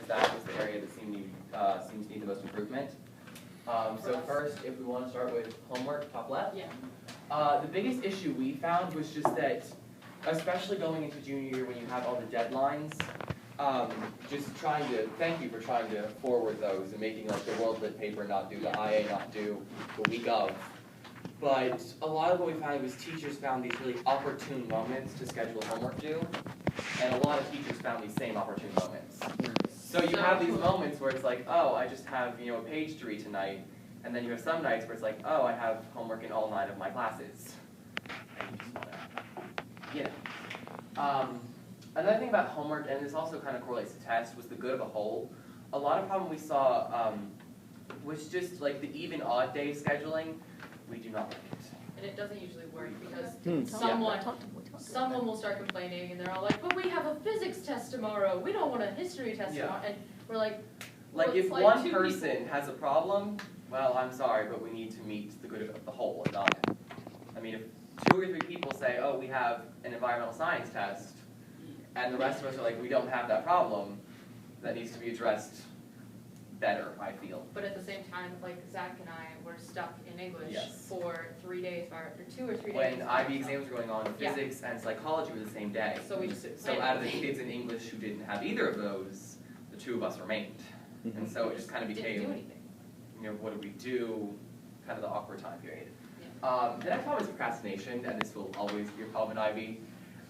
because that is the area that seems to need the most improvement. So first, if we want to start with homework, top left. Yeah. The biggest issue we found was just that, especially going into junior year when you have all the deadlines, thank you for trying to forward those and making like the World Lit paper not due, the IA not due the week of. But a lot of what we found was teachers found these really opportune moments to schedule homework due, and a lot of teachers found these same opportune moments. So you have these moments where it's like, oh, I just have a page to read tonight, and then you have some nights where it's like, oh, I have homework in all 9 of my classes. And you just wanna, Another thing about homework, and this also kind of correlates to tests, was the good of a whole. A lot of problem we saw was just like the even odd day scheduling. We do not like it. And it doesn't usually work because someone will start complaining and they're all like, but we have a physics test tomorrow. We don't want a history test tomorrow. And we're like, well, if one person has a problem, well, I'm sorry, but we need to meet the good of the whole. And not, I mean, if 2 or 3 people say, oh, we have an environmental science test, and the rest of us are like, we don't have that problem, that needs to be addressed better, I feel. But at the same time, like Zach and I were stuck in English Yes. for 3 days, or 2 or 3 days. When IB exams were going on, physics and psychology were the same day. So we just out of the kids in English who didn't have either of those, the 2 of us remained. And so it just kind of became, didn't do anything. What do we do? Kind of the awkward time period. The next problem is procrastination, and this will always be a problem in IB.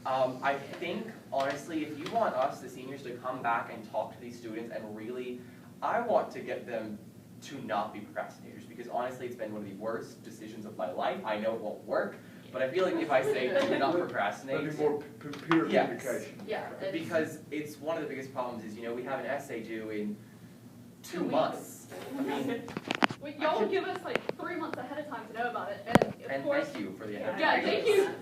I think, honestly, if you want us, the seniors, to come back and talk to these students and really, I want to get them to not be procrastinators, because honestly, it's been one of the worst decisions of my life. I know it won't work, but I feel like if I say do not procrastinate, Maybe more peer communication. Yeah, because it's one of the biggest problems is, we have an essay due in 2 months. I mean, y'all give us like 3 months ahead of time to know about it, and of course, thank you for the yeah,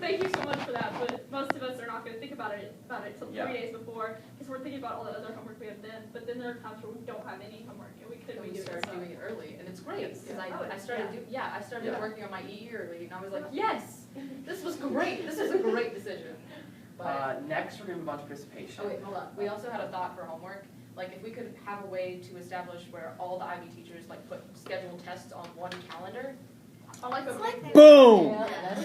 thank you so much for that. But most of us are not going to think about it till 3 days before, because we're thinking about all the other homework we have then. But then there are times where we don't have any homework, and we could be start doing it early, and it's great because I started working on my EE early, and I was like, yes, this was great. This is a great decision. But, next, we're going to move on to participation. Oh wait, hold on. We also had a thought for homework. Like if we could have a way to establish where all the IB teachers like put scheduled tests on one calendar. I like a Boom!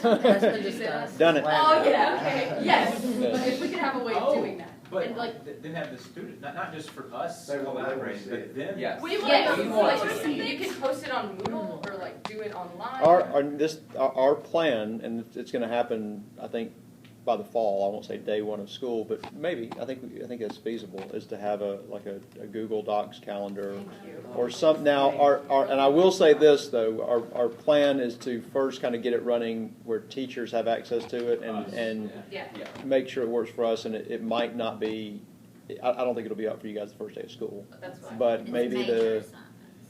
Did you say that? Done it. Oh yeah, okay, yes. But if we could have a way of doing that. But and, like, then have the student, not just for us They will collaborating, but them. Yes. We want to see. You can post it on Moodle or like do it online. Our plan, and it's going to happen, I think, by the fall. I won't say day 1 of school, but maybe I think it's feasible. Is to have a Google Docs calendar or some. Now, and I will say this though, our plan is to first kind of get it running where teachers have access to it and make sure it works for us. And it might not be. I don't think it'll be up for you guys the first day of school. That's fine. But maybe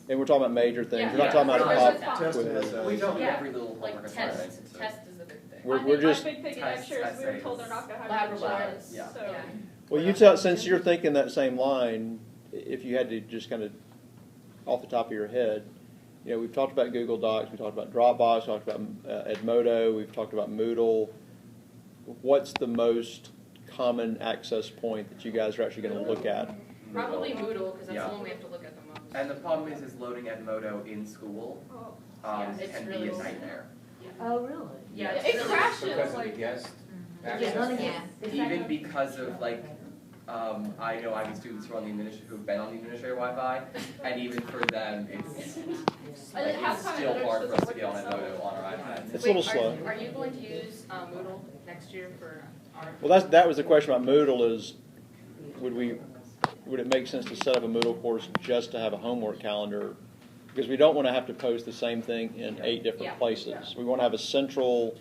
and we're talking about major things. Yeah. We're not talking about pop quiz. We don't need Yeah. every little homework assignment. Test is a big thing. We're just. My big thing next year is we were told they're not going to have any Laboratories. insurance. Yeah. So. Well, since you're thinking that same line, if you had to just kind of off the top of your head, we've talked about Google Docs, we talked about Dropbox, we talked about Edmodo, we've talked about Moodle. What's the most common access point that you guys are actually going to look at? Probably Moodle, because that's the one we have to look at the most. And the problem is loading Edmodo in school can be a nightmare. Oh, really? Yeah, It crashes. Because of Like, the guest Yeah, access. Even because of I know IB students who've been on the administrator Wi-Fi, and even for them, it's still hard for us to get on Edmodo on our iPads. It's a little slow. Are you going to use Moodle next year for our? Well, that was the question about Moodle is, would it make sense to set up a Moodle course just to have a homework calendar? Because we don't want to have to post the same thing in 8 different places. We want to have a central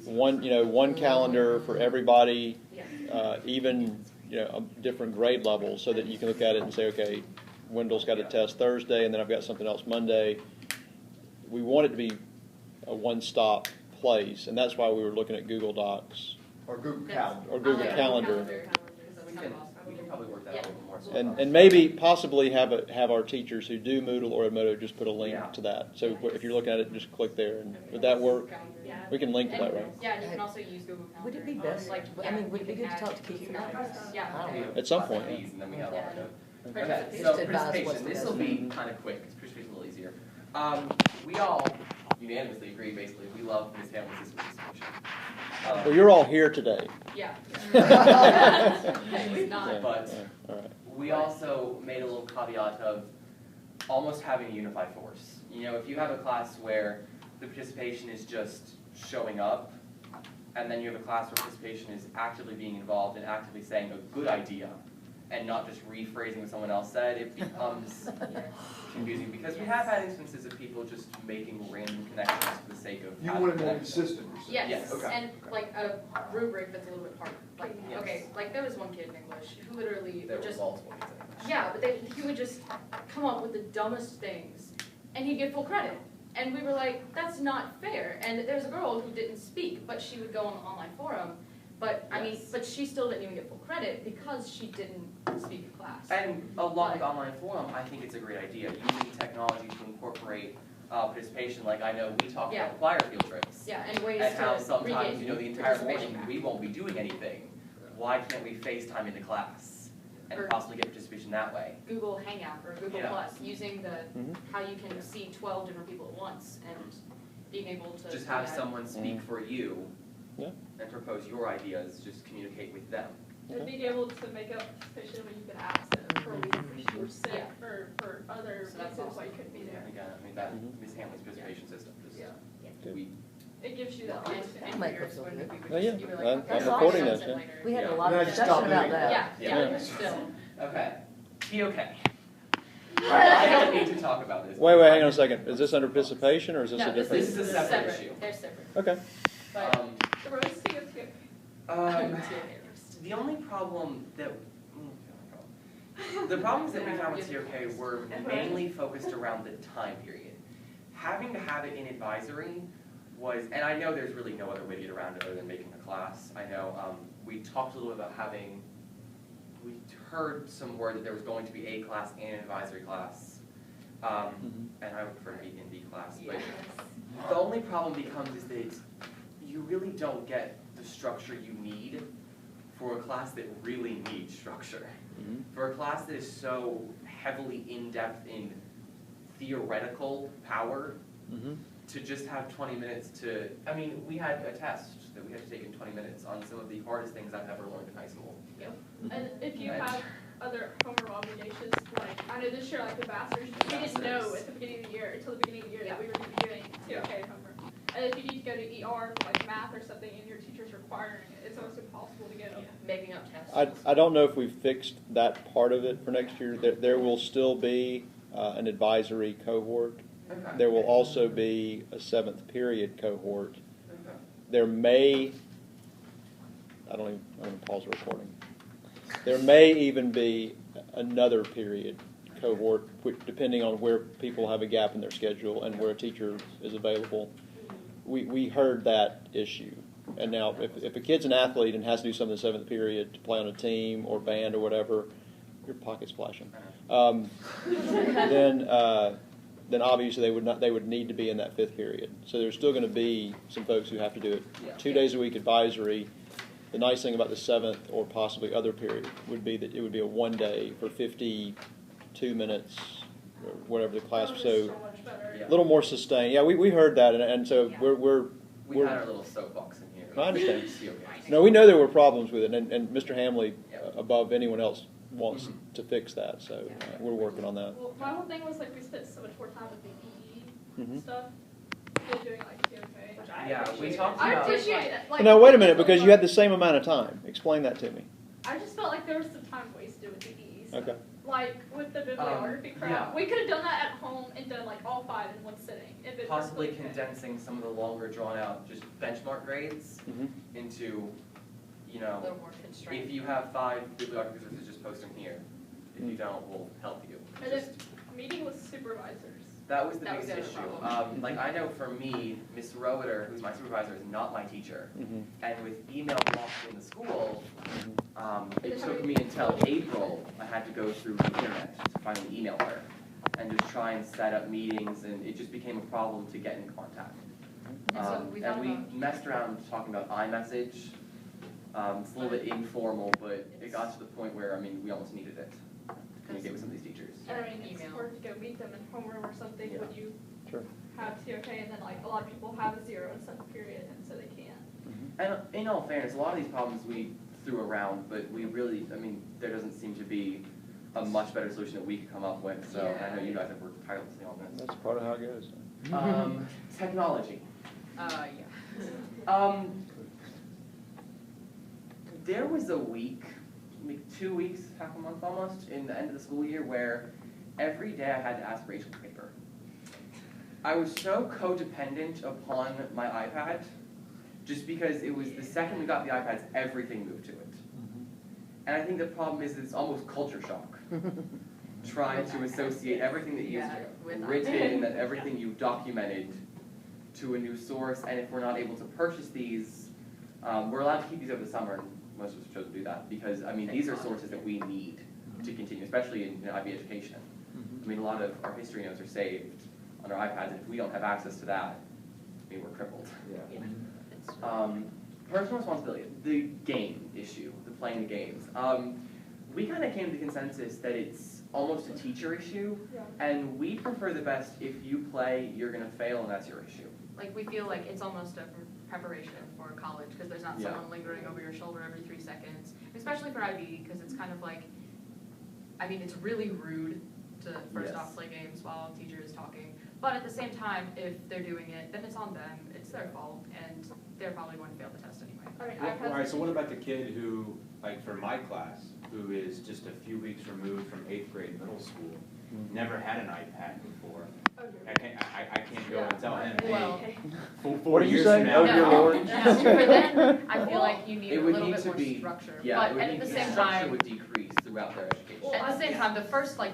one calendar for everybody, even different grade levels, so that you can look at it and say, okay, Wendell's got a test Thursday, and then I've got something else Monday. We want it to be a one-stop place, and that's why we were looking at Google Docs Or Google Calendar. or Google Calendar. We can probably work that out a little more. And maybe possibly have our teachers who do Moodle or Edmodo just put a link to that. So if you're looking at it, just click there. And would that work? We can link to that, right? Yeah, and you can also use Google Calendar. Would it be best? Would it be good to talk to Keith about this? Yeah. At some point. And then we have Okay, Participation. so Just advise what's participation, the this best. will be kind of quick, because participation is a little easier. We all unanimously agree, basically, we love Ms. Hamlin's system of participation. Well, you're all here today. Yeah. Yeah, It's not. But all right. we also made a little caveat of almost having a unified force. You know, if you have a class where the participation is just showing up, and then you have a class where participation is actively being involved and actively saying a good idea, and not just rephrasing what someone else said, it becomes confusing, because we have had instances of people just making random connections for the sake of You having want it more connections. consistent, you're saying? Yes, Okay. and like a rubric that's a little bit harder. Like, Yes. okay, like there was one kid in English who literally There were just, multiple kids in English. yeah, but he would just come up with the dumbest things, and he'd get full credit. And we were like, that's not fair. And there's a girl who didn't speak, but she would go on the online forum. But I mean, Yes. but she still didn't even get full credit because she didn't speak in class. And along with online forum, I think it's a great idea, using technology to incorporate participation, like I know we talked Yeah. about flyer field trips. Yeah, and ways And how to sometimes, regain you know, the entire participation morning, back. we won't be doing anything. Why can't we FaceTime into class and Or- possibly get participation that way? Google Hangout or Google Yeah. Plus, using the, Mhm. how you can see 12 different people at once and being able to. Just do have that. someone speak for you Yeah. and propose your ideas, just communicate with them. And being able to make up participation when you've been absent for a week or you were sick Yeah. or for other So that's reasons why awesome. you couldn't be there. And again, I mean, that Mhm. Ms. Hamlin's participation system, just, Yeah. we, It gives you that And, opportunity. and Make for yours, us feel when good. we would Oh, yeah. just, you were like, I'm okay, recording I'll this, send yeah. later. We had a Yeah. lot Yeah, of just discussion stop about doing that. Yeah, Yeah. yeah, still. okay. TOK. I don't need to talk about this. Wait, hang on a second. Is this under participation or is this a No, different? This is a separate issue. They're separate. Okay. But, The roasting is good. The only problem that, the problems that we found with TOK were mainly focused around the time period. Having to have it in advisory was, and I know there's really no other way to get around it other than making a class. I know we talked a little bit about having, we heard some word that there was going to be a class and an advisory class. And I would prefer to be in the class, but the only problem becomes is that you really don't get the structure you need for a class that really needs structure. For a class that is so heavily in-depth in theoretical power, to just have 20 minutes to, I mean, we had a test that we had to take in 20 minutes on some of the hardest things I've ever learned in high school. And if you have other homework obligations, like, I know this year, like the masters, we didn't know Masters. at the beginning of the year, until the beginning of the year, that we were gonna be doing TOK homework. And if you need to go to ER for like math or something and your teacher's requiring it, it's almost impossible to go. making up tests. I don't know if we've fixed that part of it for next year. There will still be an advisory cohort. Okay. There will also be a 7th period cohort. Okay. There may, I'm going to pause the recording. There may even be another period cohort, depending on where people have a gap in their schedule and where a teacher is available. We heard that issue. And now, if a kid's an athlete and has to do something in the 7th period to play on a team or band or whatever, your pocket's flashing. Then obviously they would need to be in that 5th period. So there's still going to be some folks who have to do it 2 days a week advisory. The nice thing about the 7th or possibly other period would be that it would be a 1 day for 52 minutes or whatever the class. That was So so much better. Yeah. a little more sustained. Yeah, we heard that, and so We had our little soapbox in here. I understand. TOK. No, we know there were problems with it, and Mr. Hamley, Yeah. above anyone else, wants to fix that. So we're working on that. Well, my whole thing was like we spent so much more time with the EE Mhm. stuff than doing like TOK. Which I Yeah, we appreciate. talked I about- appreciate it. Like, Now wait a minute, because you had the same amount of time. Explain that to me. I just felt like there was some time wasted with the EE stuff. Okay. Like with the bibliography crap, yeah. we could have done that at home and done like all 5 in one sitting. If it Possibly was okay. condensing some of the longer drawn out just benchmark grades Mhm. into, you A know, little more constrained. if you have 5 bibliography resources, just post them here. If you don't, we'll help you. And Just- then meeting with supervisors. That was the That was biggest the other issue. problem. Like I know for me, Miss Roeder, who's my supervisor, is not my teacher. Mhm. And with email blocks in the school, Mhm. it took me until April, I had to go through the internet to finally email her and just try and set up meetings, and it just became a problem to get in contact. And so we thought And we about- messed around talking about iMessage. It's a little bit informal, but it got to the point where, I mean, we almost needed it to communicate with And I mean, it's email. hard to go meet them in homeroom or something Yeah. when you Sure. have to, okay, and then like a lot of people have a 0 in some period, and so they can't. And in all fairness, a lot of these problems we threw around, but we really, I mean, there doesn't seem to be a much better solution that we could come up with, so I know you guys have worked tirelessly on this. That's part of how it goes. Technology. Yeah. There was a week, maybe 2 weeks, half a month almost, in the end of the school year where every day I had to ask Rachel for paper. I was so codependent upon my iPad, just because it was the second we got the iPads, everything moved to it. And I think the problem is it's almost culture shock, trying to associate everything that you've written and that everything you've documented to a new source. And if we're not able to purchase these, we're allowed to keep these over the summer, and most of us chose to do that because, I mean, these are sources that we need to continue, especially in IB education. I mean, a lot of our history notes are saved on our iPads, and if we don't have access to that, I mean, we're crippled. Yeah. Personal responsibility, the game issue, the playing the games. We kind of came to consensus that it's almost a teacher issue, and we prefer the best if you play, you're going to fail, and that's your issue. Like, we feel like it's almost a preparation for college, because there's not someone lingering over your shoulder every 3 seconds, especially for IB, because it's kind of like, I mean, it's really rude to first off play games while a teacher is talking, but at the same time, if they're doing it, then it's on them, it's their fault, and they're probably going to fail the test anyway. I mean, Well, all right, so what about the kid who, like for my class, who is just a few weeks removed from 8th grade middle school, never had an iPad before? I can't go and tell him, Well, hey, What did you years say? from Oh, now- dear no, Lord. no, for them, I feel like you need It a would little need bit to more be- structure, Yeah, but it would at need the to- same structure time, would decrease throughout their education. at the same time, the first like